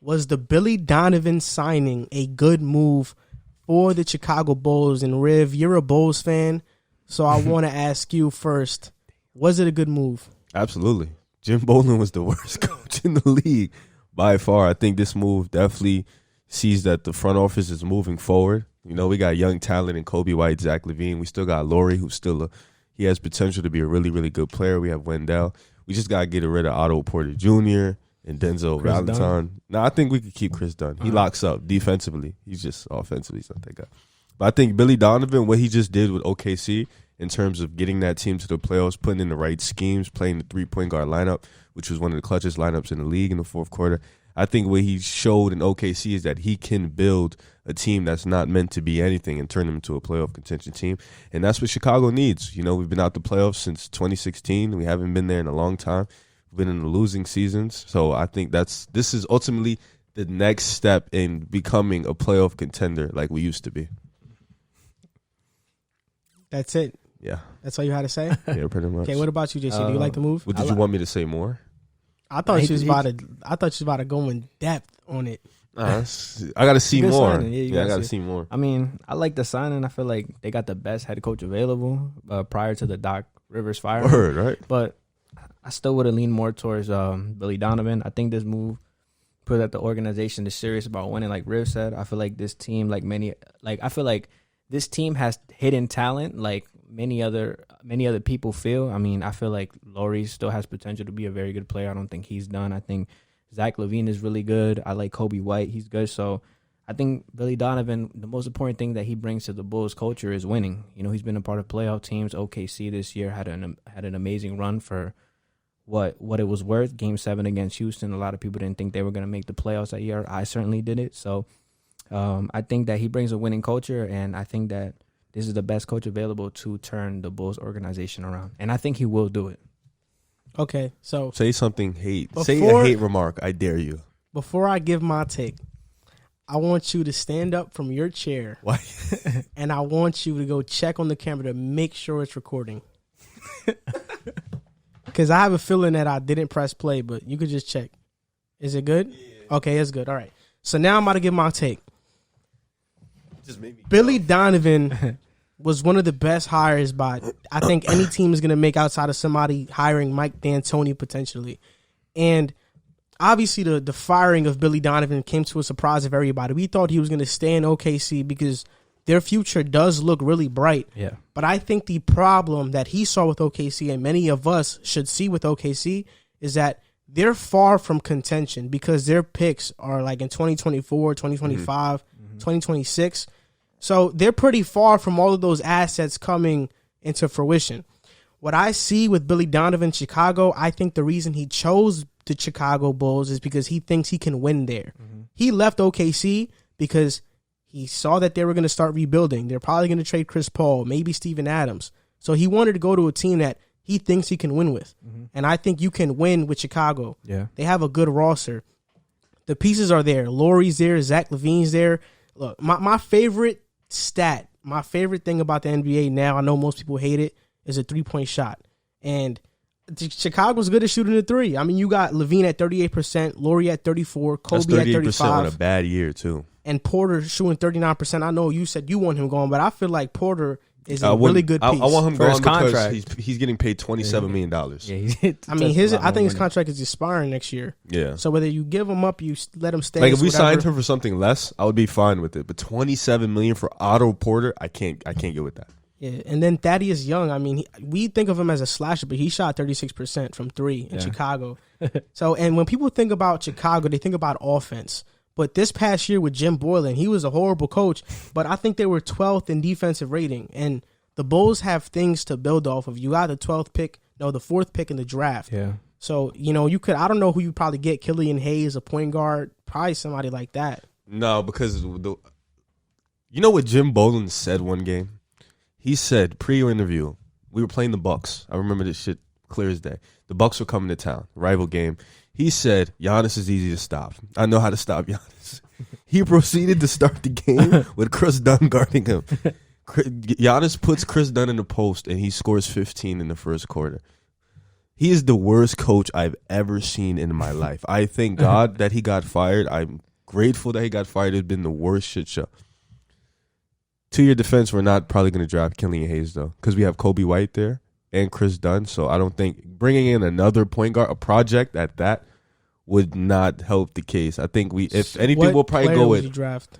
Was the Billy Donovan signing a good move for the Chicago Bulls? And Riv, you're a Bulls fan, so I want to ask you first, was it a good move? Absolutely. Jim Boylen was the worst coach in the league by far. I think this move definitely sees that the front office is moving forward. You know, we got young talent in Kobe White, Zach LaVine. We still got Laurie, who's still he has potential to be a really, really good player. We have Wendell. We just got to get rid of Otto Porter Jr. and Denzel Valentine. No, I think we could keep Chris Dunn. He locks up defensively. He's just offensively, he's not that guy. But I think Billy Donovan, what he just did with OKC in terms of getting that team to the playoffs, putting in the right schemes, playing the three-point guard lineup, which was one of the clutchest lineups in the league in the fourth quarter. I think what he showed in OKC is that he can build a team that's not meant to be anything and turn them into a playoff contention team. And that's what Chicago needs. You know, we've been out the playoffs since 2016. We haven't been there in a long time. We've been in the losing seasons. So I think this is ultimately the next step in becoming a playoff contender like we used to be. That's it. Yeah. That's all you had to say? Yeah, pretty much. Okay, what about you, JC? Do you like the move? Did you want me to say more? I thought she was about to go in depth on it. I got to see more. Yeah, I got to see more. I mean, I like the signing. I feel like they got the best head coach available prior to the Doc Rivers fire. Word, right? But I still would have leaned more towards Billy Donovan. I think this move put that the organization is serious about winning. Like Riv said, I feel like this team, I feel like this team has hidden talent, like many other people feel. I mean, I feel like Laurie still has potential to be a very good player. I don't think he's done. I think Zach LaVine is really good. I like Kobe White. He's good. So I think Billy Donovan, the most important thing that he brings to the Bulls culture is winning. You know, he's been a part of playoff teams. OKC this year had an amazing run for what it was worth. Game 7 against Houston. A lot of people didn't think they were going to make the playoffs that year. I certainly did it. So I think that he brings a winning culture, and I think that this is the best coach available to turn the Bulls organization around. And I think he will do it. Okay, so say something say a hate remark. I dare you. Before I give my take, I want you to stand up from your chair. Why? And I want you to go check on the camera to make sure it's recording. Because I have a feeling that I didn't press play, but you could just check. Is it good? Yeah. Okay, it's good. All right. So now I'm about to give my take. Billy Donovan was one of the best hires by I think any team is going to make outside of somebody hiring Mike D'Antoni potentially. And obviously the firing of Billy Donovan came to a surprise of everybody. We thought he was going to stay in OKC because their future does look really bright. Yeah. But I think the problem that he saw with OKC and many of us should see with OKC is that they're far from contention because their picks are like in 2024, 2025, 2026. So they're pretty far from all of those assets coming into fruition. What I see with Billy Donovan in Chicago, I think the reason he chose the Chicago Bulls is because he thinks he can win there. He left OKC because he saw that they were going to start rebuilding. They're probably going to trade Chris Paul, maybe Steven Adams. So he wanted to go to a team that he thinks he can win with. And I think you can win with Chicago. Yeah. They have a good roster. The pieces are there. Laurie's there. Zach LaVine's there. Look, my favorite stat, my favorite thing about the NBA now, I know most people hate it, is a three-point shot. And Chicago's good at shooting the three. I mean, you got LaVine at 38%, Laurie at 34%, Kobe at 35%. On a bad year, too. And Porter shooting 39%. I know you said you want him going, but I feel like Porter is a really good piece. I want him for going his contract. because he's getting paid $27 million. Yeah, I mean, I think his contract is expiring next year. Yeah. So whether you give him up, you let him stay. Like if we signed him for something less, I would be fine with it. But $27 million for Otto Porter, I can't get with that. Yeah, and then Thaddeus Young. I mean, we think of him as a slasher, but he shot 36% from three in Chicago. So, and when people think about Chicago, they think about offense. But this past year with Jim Boylen, he was a horrible coach, but I think they were 12th in defensive rating. And the Bulls have things to build off of. You got the 4th pick in the draft. Yeah. So, you could, I don't know who you probably get, Killian Hayes, a point guard, probably somebody like that. No, because you know what Jim Boylen said one game? He said, pre-interview, we were playing the Bucks. I remember this shit clear as day. The Bucks were coming to town, rival game. He said, Giannis is easy to stop. I know how to stop Giannis. He proceeded to start the game with Chris Dunn guarding him. Giannis puts Chris Dunn in the post, and he scores 15 in the first quarter. He is the worst coach I've ever seen in my life. I thank God that he got fired. I'm grateful that he got fired. It's been the worst shit show. To your defense, we're not probably going to draft Killian Hayes, though, because we have Kobe White there and Chris Dunn. So I don't think bringing in another point guard, a project at that, would not help the case. I think if anything, we'll probably go with. You draft?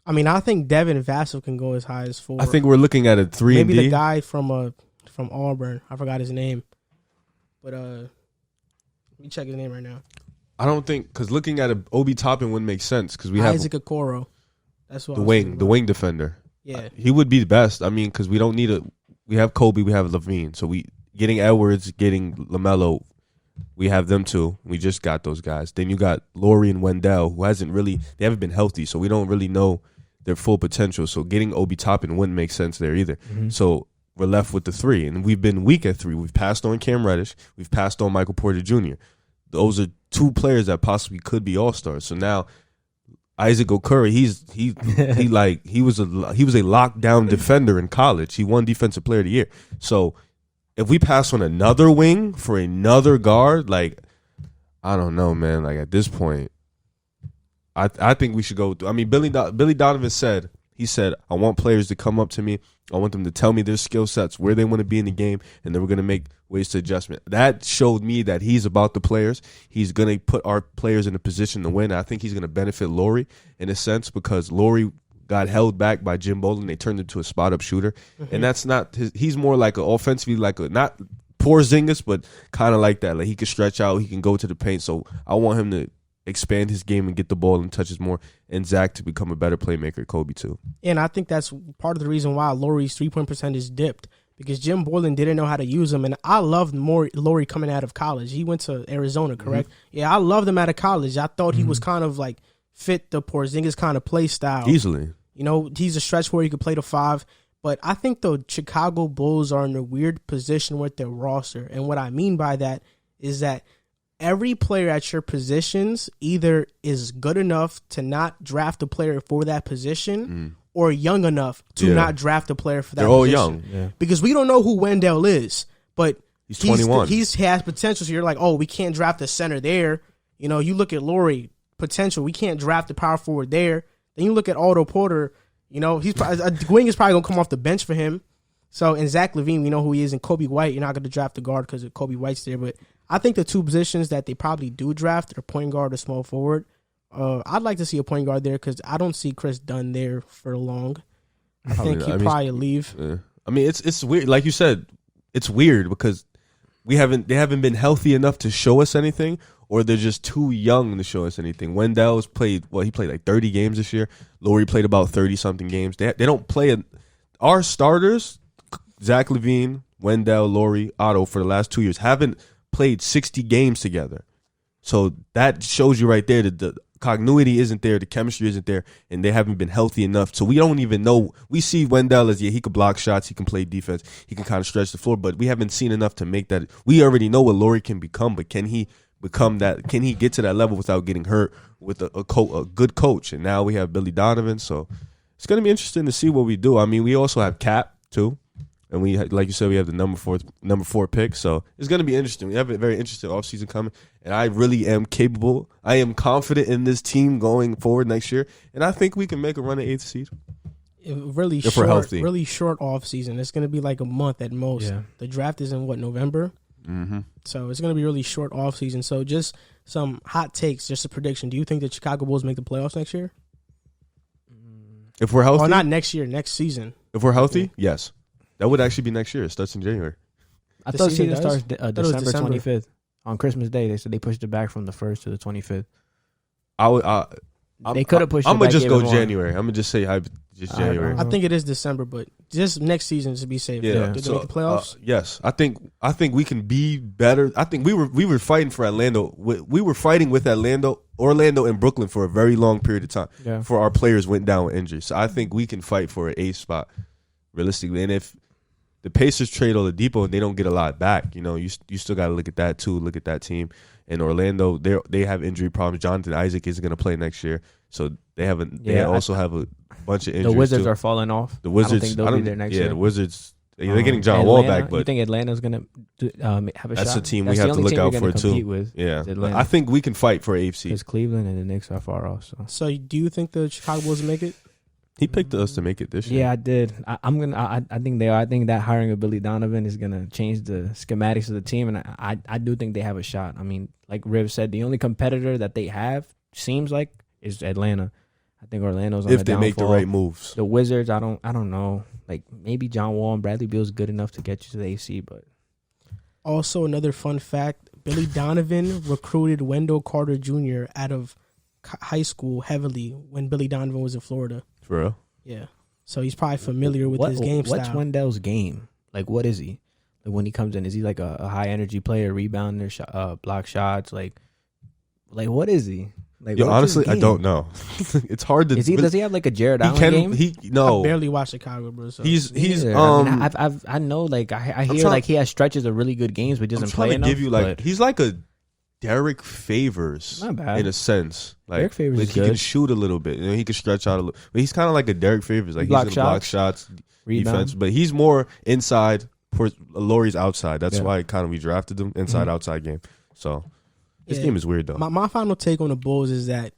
I mean, I think Devin Vassell can go as high as 4. I think we're looking at a 3 Maybe and D. the guy from Auburn. I forgot his name. But let me check his name right now. I don't think, because looking at Obi Toppin wouldn't make sense, because we have Isaac Okoro. That's what the wing defender. Yeah, he would be the best. I mean, because we don't need we have Kobe, we have Levine, so we getting Edwards, getting LaMelo, we have them too. We just got those guys. Then you got Laurie and Wendell, who they haven't been healthy, so we don't really know their full potential. So getting Obi Toppin wouldn't make sense there either. Mm-hmm. So we're left with the 3, and we've been weak at 3. We've passed on Cam Reddish, we've passed on Michael Porter Jr. Those are 2 players that possibly could be all-stars. So now Isaac Okoro, he was a lockdown defender in college. He won Defensive Player of the Year. So if we pass on another wing for another guard, like, I don't know, man. Like, at this point, I think we should go. I mean, Billy Donovan said, I want players to come up to me. I want them to tell me their skill sets, where they want to be in the game, and then we're going to make ways to adjustment. That showed me that he's about the players. He's going to put our players in a position to win. I think he's going to benefit Laurie in a sense, because Laurie got held back by Jim Bowling. They turned him to a spot-up shooter. Mm-hmm. And that's not he's more like an offensively, like not Porzingis, but kind of like that. Like, he can stretch out. He can go to the paint. So I want him to expand his game and get the ball and touches more, and Zach to become a better playmaker, Kobe too. And I think that's part of the reason why Laurie's 3-point percentage dipped, because Jim Boylan didn't know how to use him. And I loved Laurie coming out of college. He went to Arizona, correct? Mm-hmm. Yeah, I loved him out of college. I thought he was kind of like fit the Porzingis kind of play style. Easily. You know, he's a stretch where he could play the 5. But I think the Chicago Bulls are in a weird position with their roster. And what I mean by that is that every player at your positions either is good enough to not draft a player for that position or young enough to not draft a player for that position. They're all young. Yeah. Because we don't know who Wendell is, but he's 21. He has potential. So you're like, oh, we can't draft a center there. You know, you look at Laurie, potential. We can't draft a power forward there. Then you look at Otto Porter. You know, he's a wing is probably going to come off the bench for him. So, and Zach LaVine, we know who he is. And Kobe White, you're not going to draft the guard because of Kobe White's there. But I think the 2 positions that they probably do draft are point guard or small forward. I'd like to see a point guard there because I don't see Chris Dunn there for long. I think he'll probably leave. Yeah. I mean, it's weird. Like you said, it's weird because they haven't been healthy enough to show us anything, or they're just too young to show us anything. Wendell's played, he played like 30 games this year. Laurie played about 30-something games. They don't play our starters, Zach LaVine, Wendell, Laurie, Otto, for the last 2 years, haven't played 60 games together. So that shows you right there that the continuity isn't there, the chemistry isn't there, and they haven't been healthy enough. So we don't even know. We see Wendell as, he can block shots, he can play defense, he can kind of stretch the floor, but we haven't seen enough to make that. We already know what Laurie can become, but can he become that? Can he get to that level without getting hurt with a good coach? And now we have Billy Donovan, so it's going to be interesting to see what we do. I mean, we also have Cap too. And we, like you said, we have the number 4 pick. So it's going to be interesting. We have a very interesting offseason coming. And I really am capable. I am confident in this team going forward next year. And I think we can make a run at 8th seed. Really if we're healthy. Really short offseason. It's going to be like a month at most. Yeah. The draft is in, November? Mm-hmm. So it's going to be really short offseason. So just some hot takes, just a prediction. Do you think the Chicago Bulls make the playoffs next year? If we're healthy? Or not next year, next season. If we're healthy, yes. That would actually be next year. It starts in January. I thought season starts December 25th. On Christmas Day, they said they pushed it back from the 1st to the 25th. They could have pushed it back. I'm going to just go January. I'm going to just say just January. I think it is December, but just next season to be safe. Yeah. Did they make the playoffs? Yes. I think we can be better. I think we were fighting for Orlando. We were fighting with Orlando and Brooklyn for a very long period of time. Yeah. Before our players went down with injury. So I think we can fight for an 8th spot realistically. And if the Pacers trade Oladipo and they don't get a lot back, you still got to look at that too. Look at that team. And Orlando, they have injury problems. Jonathan Isaac isn't going to play next year, so they also have a bunch of injuries. The Wizards too. are falling off. The Wizards, I don't think they'll be there next year. The Wizards, They're getting John Atlanta, Wall back, but you think Atlanta's gonna have a shot? that's a team That's we the have to only look team out you're for gonna compete too. with, Yeah, is Atlanta. I think we can fight for AFC. Because Cleveland and the Knicks are far off. So do you think the Chicago Bulls will make it? He picked us to make it this year. Yeah, I did. I think they are. I think that hiring of Billy Donovan is gonna change the schematics of the team, and I do think they have a shot. I mean, like Riv said, the only competitor that they have seems like is Atlanta. I think Orlando's on if the they downfall. make the right moves. The Wizards, I don't know. Like maybe John Wall and Bradley Beal's good enough to get you to the AC, but Also, another fun fact: Billy Donovan recruited Wendell Carter Jr. out of high school heavily when Billy Donovan was in Florida. For real? Yeah, so he's probably familiar with his game What's style. Wendell's game? Like, what is he? Like when he comes in, is he like a high energy player, rebounder, block shots? Like what is he? Like, Yo, what's his honestly, I game? don't know. It's hard to. Does he have like a Jared Allen game? No. I barely watch Chicago, bro. So. He's Neither. I know like I hear like he has stretches of really good games, but I'm doesn't trying play to enough. give you like he's like a Derek Favors Not bad. in a sense. Like, Derek Favors like is he can good. shoot a little bit. You know, he can stretch out a little. But he's kind of like a Derek Favors. Like Block he's gonna block shots, shots, Rebound. defense. But he's more inside. Laurie's outside. That's Yeah. why kind of we drafted him inside outside game. So his Yeah. game is weird though. My final take on the Bulls is that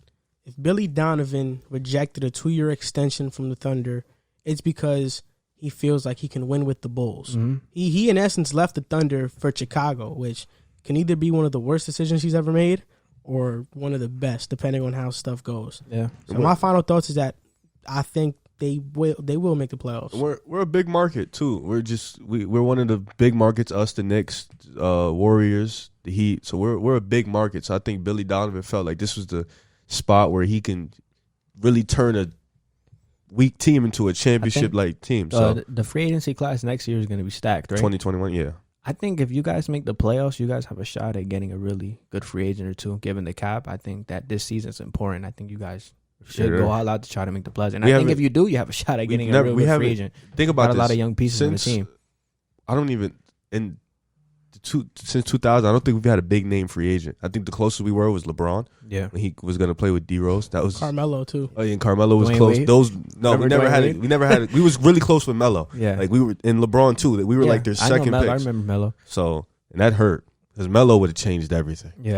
if Billy Donovan rejected a 2-year extension from the Thunder, it's because he feels like he can win with the Bulls. Mhm. He in essence left the Thunder for Chicago, which can either be one of the worst decisions he's ever made or one of the best, depending on how stuff goes. Yeah. So my final thoughts is that I think they will make the playoffs. We're a big market too. We're one of the big markets. Us, the Knicks, Warriors, the Heat. So we're a big market. So I think Billy Donovan felt like this was the spot where he can really turn a weak team into a championship like team. So The free agency class next year is going to be stacked, right? 2021, yeah. I think if you guys make the playoffs, you guys have a shot at getting a really good free agent or two, given the cap. I think that this season's important. I think you guys should go all out to try to make the playoffs. And I think if you do, you have a shot at getting a real good free agent. Think about Got a lot this. of young pieces on the team. I don't even since 2000. I don't think we've had a big name free agent. I think the closest we were was LeBron. Yeah. When he was going to play with D Rose. That was Carmelo too. Oh, yeah, and Carmelo was Dwayne close. Wade? We never Dwayne had Wade? it. We never had it. We was really close with Melo. Yeah. Like we were in LeBron too. We were like their I know second Melo. pick. I remember Melo. So and that hurt because Melo would have changed everything. Yeah.